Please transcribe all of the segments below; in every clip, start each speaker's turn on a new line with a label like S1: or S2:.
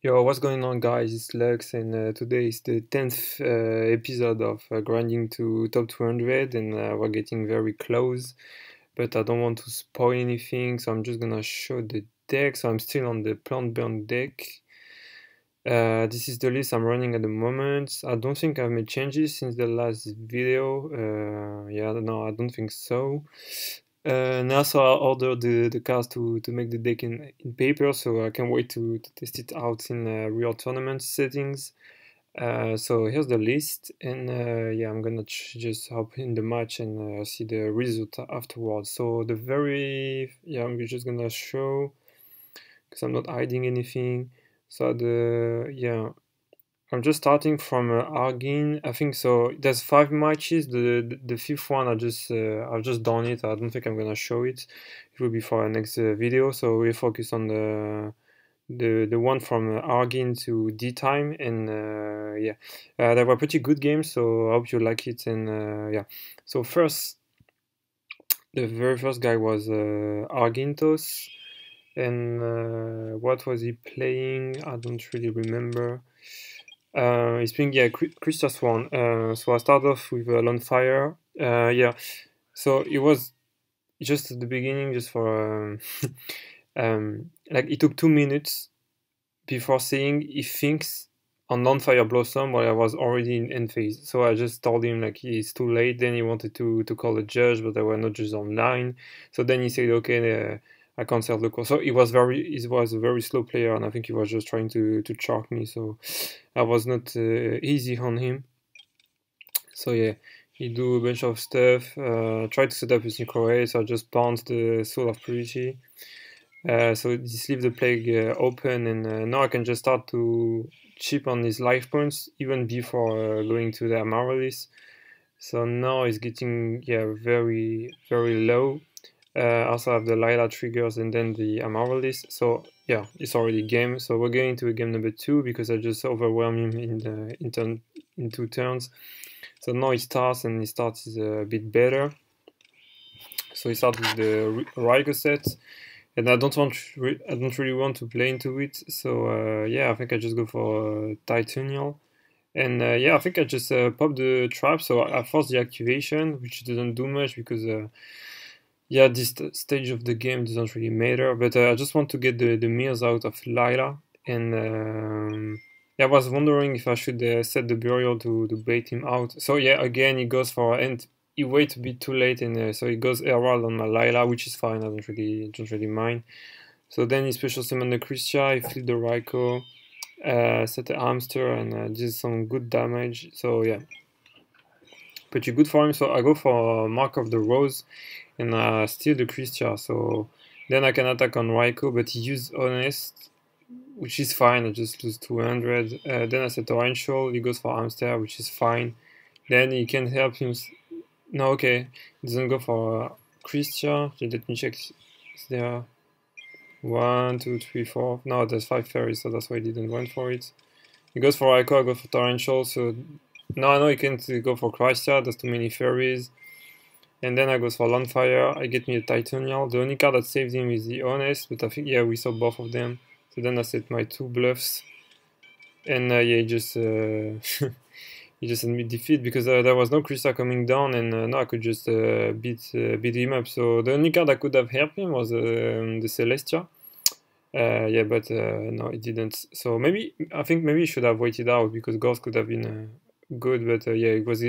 S1: Yo, what's going on, guys? It's Lux, and today is the 10th episode of grinding to top 200, and we're getting very close. But I don't want to spoil anything, so I'm just gonna show the deck. So I'm still on the plant burn deck. This is the list I'm running at the moment. I don't think I've made changes since the last video. Yeah, no, I don't think so. And also I ordered the cards to make the deck in paper, so I can't wait to test it out in real tournament settings. So here's the list, and yeah, I'm gonna just hop in the match and see the result afterwards. So yeah, I'm just gonna show because I'm not hiding anything. So yeah, I'm just starting from Argin. I think so. There's 5 matches. The fifth one, I've just done it. I don't think I'm gonna show it. It will be for our next video. So we focus on the one from Argin to D time, and yeah, they were pretty good games. So I hope you like it. And yeah, so the very first guy was Argintos, and what was he playing? I don't really remember. It's been, yeah, Krystia one. So I start off with Lone Fire. Yeah, so it was just at the beginning, just for like it took 2 minutes before saying he thinks on Non-Fire Blossom while I was already in end phase. So I just told him like it's too late. Then he wanted to call a judge, but there were no judges online. So then he said, okay, I canceled the call. So he was a very slow player, and I think he was just trying to chalk me. So I was not easy on him. So yeah, he do a bunch of stuff. Tried to set up a synchro A, so I just bounced the Soul of Purity. So this leaves the plague open, and now I can just start to chip on his life points even before going to the Amaryllis. So now it's getting, yeah, very very low. Also have the Lila triggers and then the Amaryllis. So yeah, it's already game. So we're going to game number 2 because I just overwhelmed him in 2 turns. So now he starts, and he starts is a bit better. So he starts with the Raigo set, and I don't really want to play into it. So yeah, I think I just go for Titanial. And yeah, I think I just pop the trap, so I force the activation, which doesn't do much because yeah, this stage of the game doesn't really matter. But I just want to get the mirrors out of Lila, and yeah, I was wondering if I should set the burial to bait him out. So yeah, again he goes for, and he waits a bit too late, and so he goes Herald on my Lila, which is fine. I don't really mind. So then he special summon the Krystia, he flip the Raikou, set the hamster, and did some good damage. So yeah, pretty good for him. So I go for Mark of the Rose and steal the Krystia. So then I can attack on Raikou, but he used Honest, which is fine. I just lose 200. Then I set Torrential, he goes for hamster, which is fine. Then he can help him. No, okay, he doesn't go for Krystia. Let me check. Is there 1, 2, 3, 4? No, there's 5 fairies, so that's why he didn't went for it. He goes for Raikou, I go for Torrential, so no, I know he can't go for Krystia, there's too many fairies. And then I goes for Longfire, I get me a Titanial. The only card that saved him is the Honest, but I think, yeah, we saw both of them. So then I set my 2 bluffs. And yeah, he just he just admit defeat because there was no Krystia coming down, and now I could just beat him up. So the only card that could have helped him was the Celestia. Yeah, but no, it didn't. So maybe I think maybe he should have waited out because Ghost could have been good, but yeah, it was.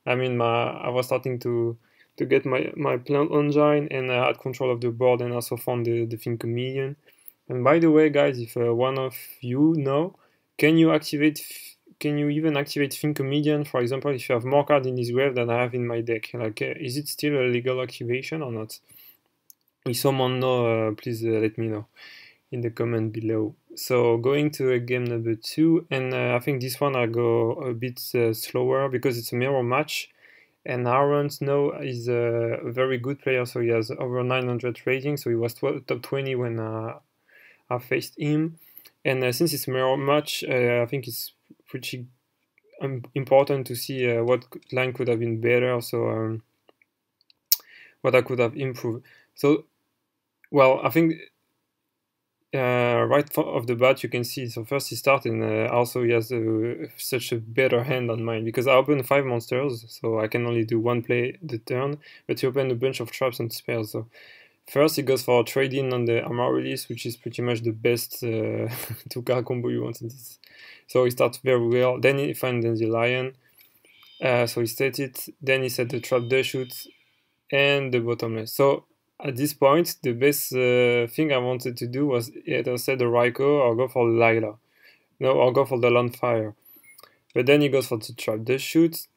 S1: I mean, I was starting to get my plant engine, and I had control of the board, and also found the Fin Chameleon. And by the way, guys, if one of you know, can you activate? Can you even activate Fin Chameleon, for example, if you have more cards in this wave than I have in my deck? Like, is it still a legal activation or not? If someone know, please let me know in the comment below. So going to game number 2, and I think this one I'll go a bit slower because it's a mirror match, and Aaron Snow is a very good player, so he has over 900 rating, so he was top 20 when I faced him, and since it's a mirror match, I think it's pretty important to see what line could have been better, so what I could have improved. So, well, I think right off the bat, you can see. So first he starts, and also he has such a better hand than mine because I opened 5 monsters, so I can only do 1 play the turn. But he opened a bunch of traps and spares. So first he goes for trading on the Amaryllis, which is pretty much the best 2-card combo you want in this. So he starts very well. Then he finds the lion. So he set it. Then he set the trap shoot and the bottomless. So at this point, the best thing I wanted to do was either set the Raikou or go for Lila. No, or go for the Landfire. But then he goes for the trap shoot.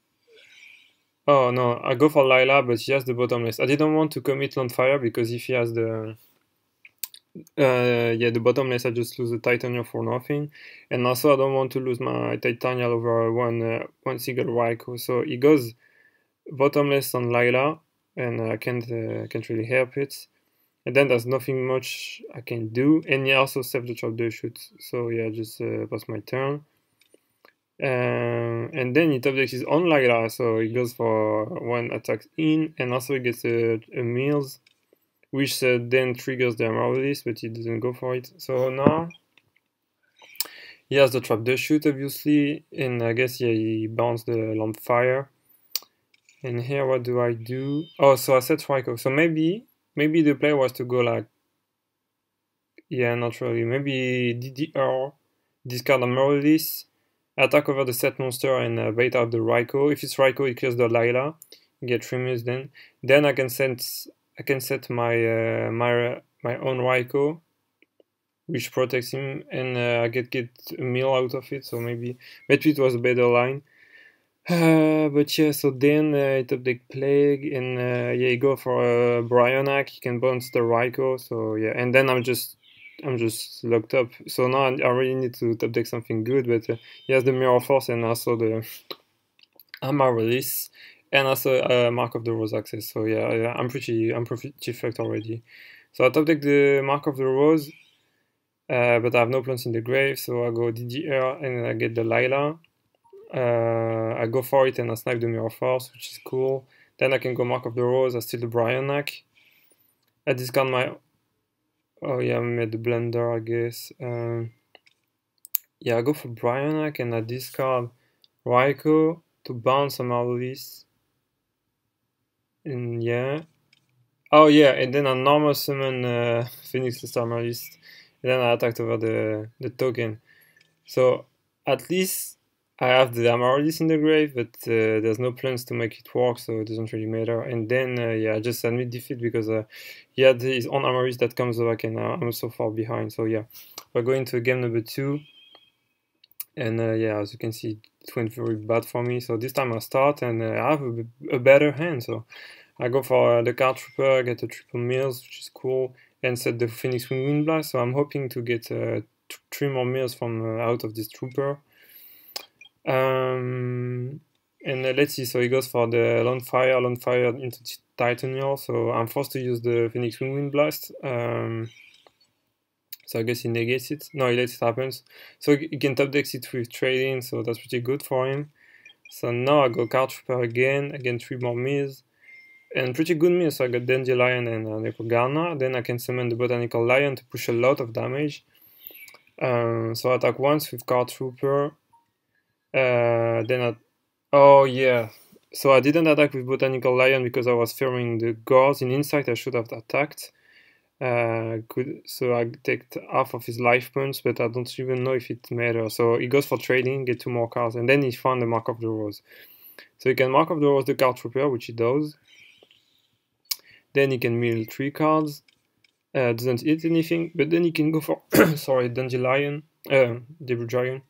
S1: Oh no, I go for Lila, but he has the bottomless. I didn't want to commit Landfire because if he has the the bottomless, I just lose the Titanial for nothing, and also I don't want to lose my Titanial over one single Raikou. So he goes bottomless on Lila, and I can't really help it. And then there's nothing much I can do, and he also saved the trap shoot. So yeah, just pass my turn. And then he top decks his own Lila, so he goes for 1 attack in, and also he gets a Mills, which then triggers the Amaryllis, but he doesn't go for it. So now he has the trap shoot, obviously, and I guess yeah, he bounced the Lampfire. And here, what do I do? Oh, so I set Raikou. So maybe the play was to go like, yeah, not really. Maybe DDR, discard Amaryllis, attack over the set monster and bait out the Raikou. If it's Raikou, it kills the Lila. Get 3 mills then. Then I can set my my own Raikou, which protects him, and I get a mill out of it. So maybe it was a better line. But yeah, so then it top deck Plague, and yeah, you go for Bryonac. You can bounce the Raikou. So yeah, and then I'm just locked up. So now I really need to top deck something good. But he has the Mirror Force and also the Amaryllis, and also Mark of the Rose access. So yeah, I'm pretty fucked already. So I top deck the Mark of the Rose, but I have no plants in the grave. So I go DDR and I get the Lila. I go for it and I snipe the Mirror Force, which is cool. Then I can go Mark of the Rose, I steal the Bryonac. I discard my... Oh yeah, I made the blender, I guess. Yeah, I go for Bryonac and I discard Raikou to bounce Amaryllis. And yeah. Oh yeah, and then I normal summon Phoenix List Amaryllis. And then I attacked over the token. So at least I have the Amaryllis in the grave, but there's no plans to make it work, so it doesn't really matter. And then, yeah, I just admit defeat because he had his own Amaryllis that comes back, and I'm so far behind. So yeah, we're going to game number 2. And yeah, as you can see, it went very bad for me. So this time I start, and I have a better hand. So I go for the Card Trooper, I get a triple mills, which is cool, and set the Phoenix Wind Blast. So I'm hoping to get 3 more mills from out of this Trooper. And let's see, so he goes for the Landfire into Titanial, so I'm forced to use the Phoenix Wind Blast. So I guess he negates it. No, he lets it happen. So he can top deck it with trading, so that's pretty good for him. So now I go Card Trooper again, 3 more mills. And pretty good mills, so I got Dandelion and Necrogarna. Then I can summon the Botanical Lion to push a lot of damage. So I attack once with Card Trooper. Oh yeah, so I didn't attack with Botanical Lion because I was fearing the guards. In Insight I should have attacked. So I take half of his life points, but I don't even know if it matters. So he goes for trading, get 2 more cards, and then he found the Mark of the Rose. So he can Mark of the Rose the Card Trooper, which he does. Then he can mill 3 cards. Doesn't hit anything, but then he can go for Dandelion, Devil Dragon.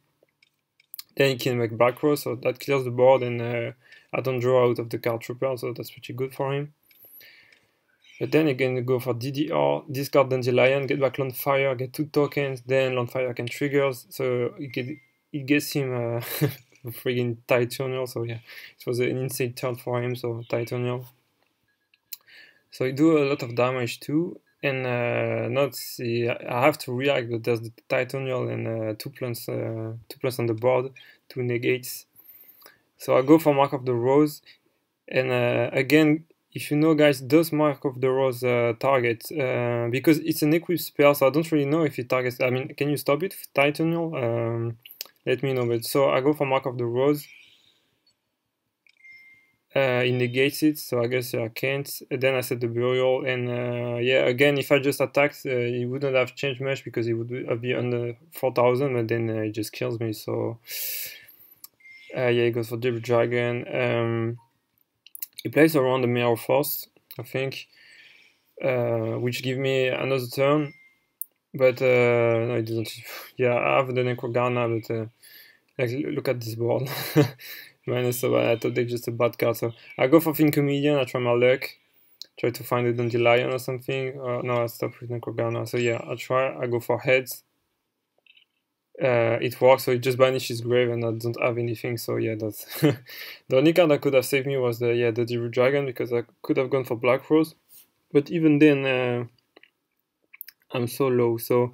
S1: Then he can make back row, so that clears the board, and I don't draw out of the Card Trooper, so that's pretty good for him. But then again, go for DDR, discard Dandelion, get back Landfire, get 2 tokens, then Landfire can trigger, so it gets him a friggin' Titanial, so yeah, it was an insane turn for him, so Titanial. So he do a lot of damage too, and I have to react, but there's the Titanial and 2 plants on the board, 2 negates. So I go for Mark of the Rose, and again if you know, guys, does Mark of the Rose target? Because it's an equipped spell, so I don't really know if it targets. I mean, can you stop it, Titanial? Let me know. But so I go for Mark of the Rose. It negates it, so I guess I can't. And then I set the burial, and yeah, again, if I just attacked, it wouldn't have changed much because it would be under 4,000, but then it just kills me. So yeah, he goes for Devil Dragon. He plays around the Mirror Force, I think, which give me another turn, but no, it doesn't. Yeah, I have the Necrogana, but like, look at this board. Minus, so I thought they just a bad card. So I go for Fin Comedian, I try my luck, try to find a Dandelion or something. No, I stop with Necrogana. So yeah, I go for heads. It works, so it just banishes grave and I don't have anything, so yeah, that's the only card that could have saved me was the Devil Dragon, because I could have gone for Black Rose, but even then I'm so low. So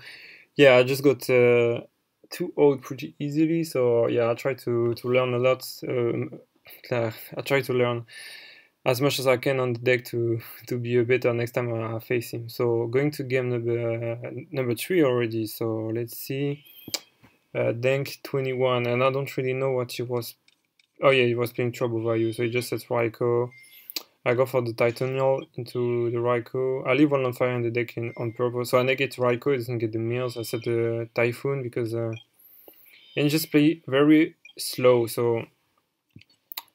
S1: yeah, I just got 2-0 pretty easily. So yeah, I try to learn a lot. I try to learn as much as I can on the deck to be a better next time I face him. So going to game number 3 already. So let's see. Denk 21, and I don't really know what he was. Oh yeah, he was playing Trouble Vayu, so he just sets Raikou. I go for the Titanial into the Raikou. I leave one on fire in the deck on purpose, so I negate Raikou, it doesn't get the mills. I set the Typhoon because and just play very slow, so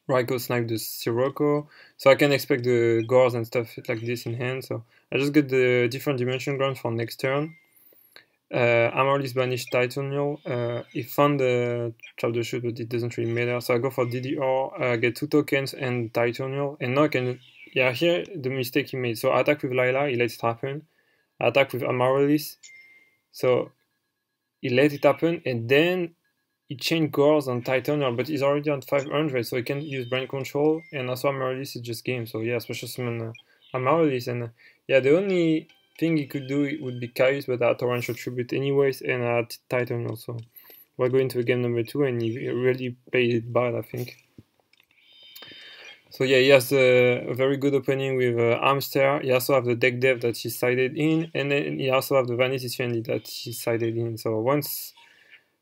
S1: Raikou snipe the Sirocco, so I can expect the Gores and stuff like this in hand. So I just get the different dimension ground for next turn. Amaryllis banished Titanial. He found the Trap the Shoot, but it doesn't really matter. So I go for DDR, get 2 tokens and Titanial. And now I can. Yeah, here the mistake he made. So I attack with Lila, he lets it happen. I attack with Amaryllis. So he let it happen, and then he changed Gores on Titanial, but he's already on 500, so he can use Brain Control. And also Amaryllis is just game. So yeah, special summon Amaryllis. And yeah, the only thing he could do would be Caius, but I Torrential Tribute anyways, and Titan also. We're going to game number 2, and he really played it bad, I think. So yeah, he has a very good opening with Hamster. He also have the deck dev that he sided in, and then he also have the Vanity Shandy that he sided in. So once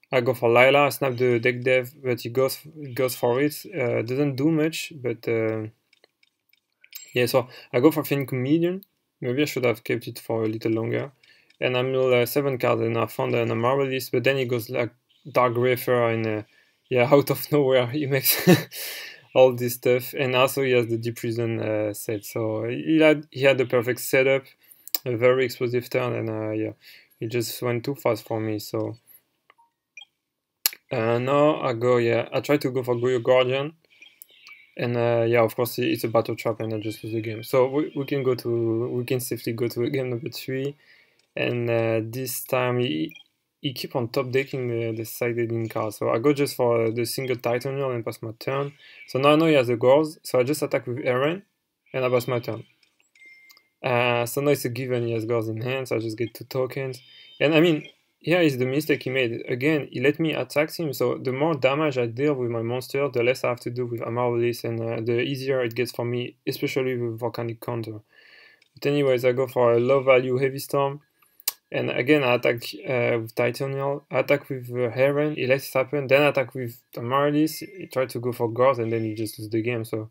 S1: I go for Lila, I snap the deck dev, but he goes for it. Doesn't do much, but yeah, so I go for Fin Comedian. Maybe I should have kept it for a little longer. And I mill 7 cards, and I found an Amaryllis, but then he goes like Dark Reefer, and yeah, out of nowhere he makes all this stuff. And also he has the Deep Prison set, so he had the perfect setup, a very explosive turn, and yeah, he just went too fast for me. So now I try to go for Goyo Guardian. And yeah, of course, it's a battle trap, and I just lose the game. So we can safely go to game number 3, and this time he keep on top decking the sided in card. So I go just for the single Titanial and pass my turn. So now I know he has the Gores, so I just attack with Eren, and I pass my turn. So now it's a given, he has Gores in hand, so I just get 2 tokens. And I mean, here is the mistake he made. Again, he let me attack him, so the more damage I deal with my monster, the less I have to do with Amaryllis, and the easier it gets for me, especially with Volcanic Counter. But anyways, I go for a low value Heavy Storm, and again I attack with Titanial, I attack with Heron, he lets it happen, then I attack with Amaryllis, he tried to go for Gores, and then he just lose the game. So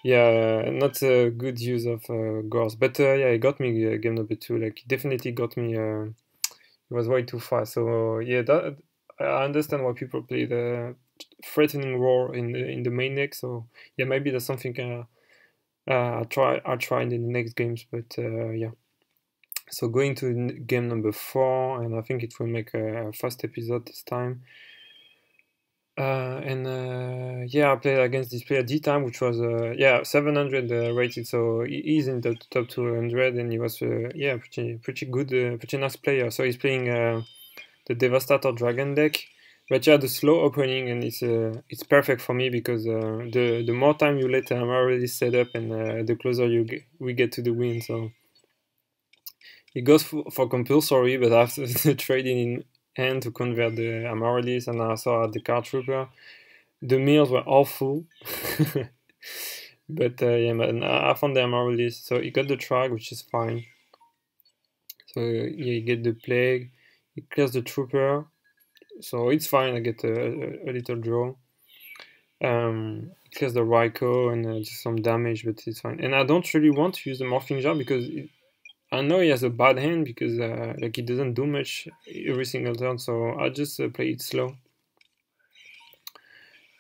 S1: yeah, not a good use of Gores, but yeah, he got me game number 2, like he definitely got me. It was way too fast. So yeah, that I understand why people play the threatening roar in the main deck. So yeah, maybe that's something I'll try in the next games. But yeah. So going to game number 4, and I think it will make a fast episode this time. Yeah, I played against this player D-Time, which was 700 rated, so he's in the top 200, and he was yeah, pretty good, pretty nice player. So he's playing the Devastator Dragon deck, but yeah, the slow opening, and it's perfect for me because the more time you let Amaryllis set up, and the closer we get to the win. So he goes for compulsory, but after the trading in hand to convert the Amaryllis, and I saw the Card Trooper. The meals were all full. But yeah, man, I found the Amaryllis, so he got the track, which is fine. So yeah, you get the plague, he clears the trooper, so it's fine. I get a little draw. It clears the Raikou and just some damage, but it's fine. And I don't really want to use the Morphing Jar because I know he has a bad hand because like he doesn't do much every single turn, so I just play it slow.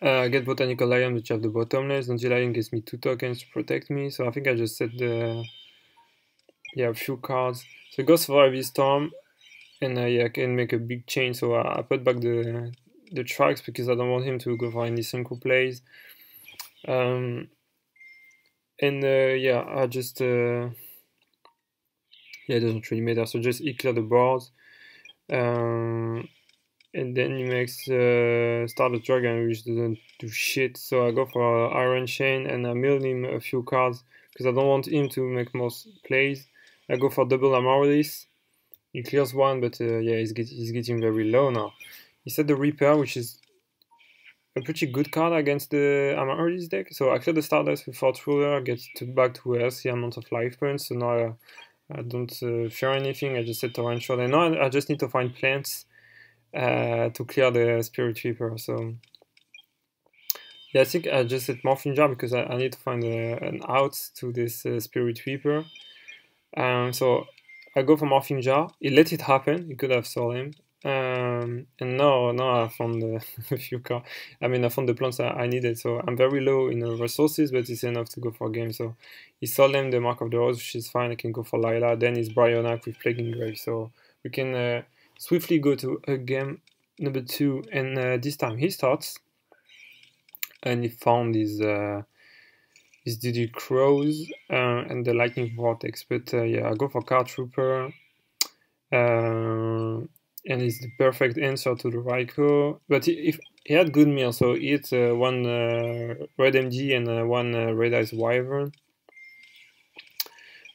S1: Get Botanical Lion, which have the bottomless. Dandelion gives me 2 tokens to protect me, so I think I just set the a few cards. So it goes for Heavy Storm, and yeah, I can make a big chain. So I put back the tracks because I don't want him to go for any synchro plays. And yeah, I just yeah, it doesn't really matter. So just he clear the boards. And then he makes Stardust Dragon, which doesn't do shit. So I go for Iron Chain and I mill him a few cards because I don't want him to make more plays. I go for double Amaryllis. He clears one, but yeah, he's getting very low now. He set the Reaper, which is a pretty good card against the Amaryllis deck. So I clear the Stardust with Fort Ruler, get back to a healthy amount of life points. So now I don't fear anything. I just set Torrential, and now I just need to find plants to clear the Spirit Reaper. So yeah, I think I just set Morphing Jar because I need to find an out to this Spirit Reaper. So I go for Morphing Jar. He let it happen. He could have sold him. And now I found a few cards. I mean, I found the plants I needed. So I'm very low in resources, but it's enough to go for a game. So he sold them the Mark of the Rose, which is fine. I can go for Lila. Then it's Brionac with Plague Engrave. So we can swiftly go to game number 2. And this time he starts. And he found his DD Crows and the Lightning Vortex. But yeah, I go for Card Trooper. And it's the perfect answer to the Raikou. But if he had good meal, so he hit one Red MD and one Red Eyes Wyvern.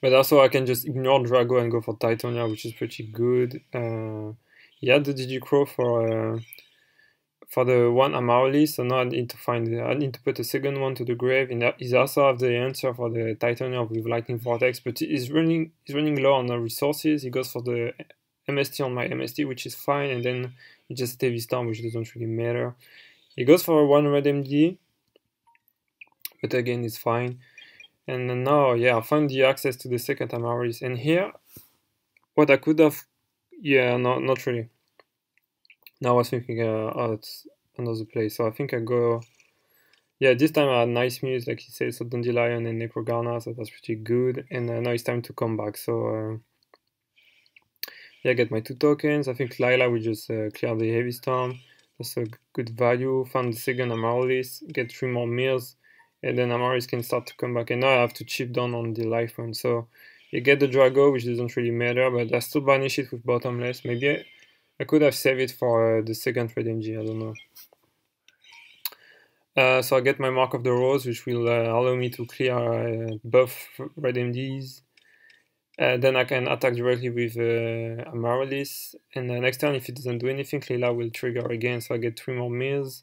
S1: But also I can just ignore Drago and go for Titania, which is pretty good. He had the DD Crow for the one Amaryllis, so now I need to put a second one to the grave. And he's also have the answer for the Titania with Lightning Vortex, but he's running low on the resources. He goes for the MST on my MST, which is fine, and then he just Heavy Storm, which doesn't really matter. He goes for one Red MD, but again it's fine. And then now, yeah, I found the access to the second Amaryllis, and here, what I could have, yeah, no, not really. Now I was thinking, oh, it's another play, so I think I go, yeah, this time I had nice muse, like he said, so Dandelion and Necrogarna, so that's pretty good, and now it's time to come back, so yeah, I get my 2 tokens. I think Lila will just clear the Heavy Storm. That's a good value. Found the second Amaryllis, get 3 more meals, and then Amaryllis can start to come back. And now I have to chip down on the life point. So you get the Drago, which doesn't really matter, but I still banish it with bottomless. Maybe I could have saved it for the second Red MG, I don't know. So I get my Mark of the Rose, which will allow me to clear buff Red MDs. Then I can attack directly with Amaryllis, and next turn, if it doesn't do anything, Leela will trigger again, so I get 3 more meals,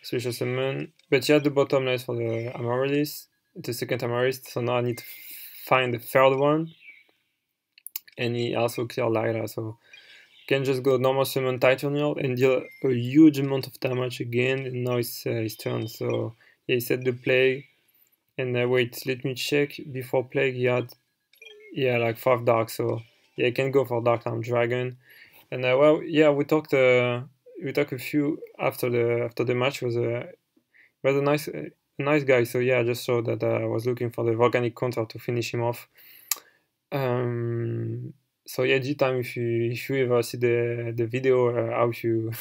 S1: Special Summon. But she has the bottomless for the Amaryllis, the second Amaryllis, so now I need to find the third one, and he also clear Lyra, so I can just go normal summon Titanial and deal a huge amount of damage again, and now it's his turn, so yeah, he set the Plague, and wait, let me check, before Plague he had like 5 dark, so yeah, I can go for Dark Arm Dragon. And well, yeah, we talked a few after the match. Was a nice guy. So yeah, I just saw that I was looking for the Volcanic Counter to finish him off. So yeah, G-Time, if you ever see the video, how you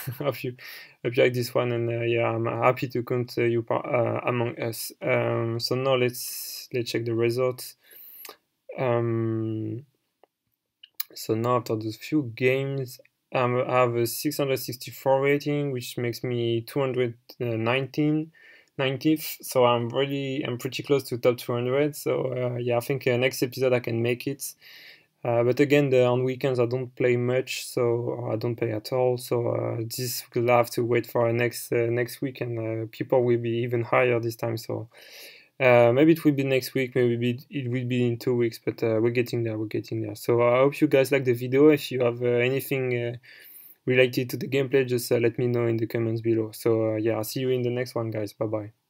S1: like this one, and yeah, I'm happy to count you among us. So now let's check the results. So now after those few games, I have a 664 rating, which makes me 219 90th. So I'm pretty close to top 200. So yeah, I think next episode I can make it. But again, on weekends I don't play much, so I don't play at all. So this will have to wait for next week, and people will be even higher this time. So Maybe it will be next week, maybe it will be in 2 weeks, but we're getting there, So I hope you guys like the video. If you have anything related to the gameplay, just let me know in the comments below. So yeah, I'll see you in the next one, guys. Bye bye.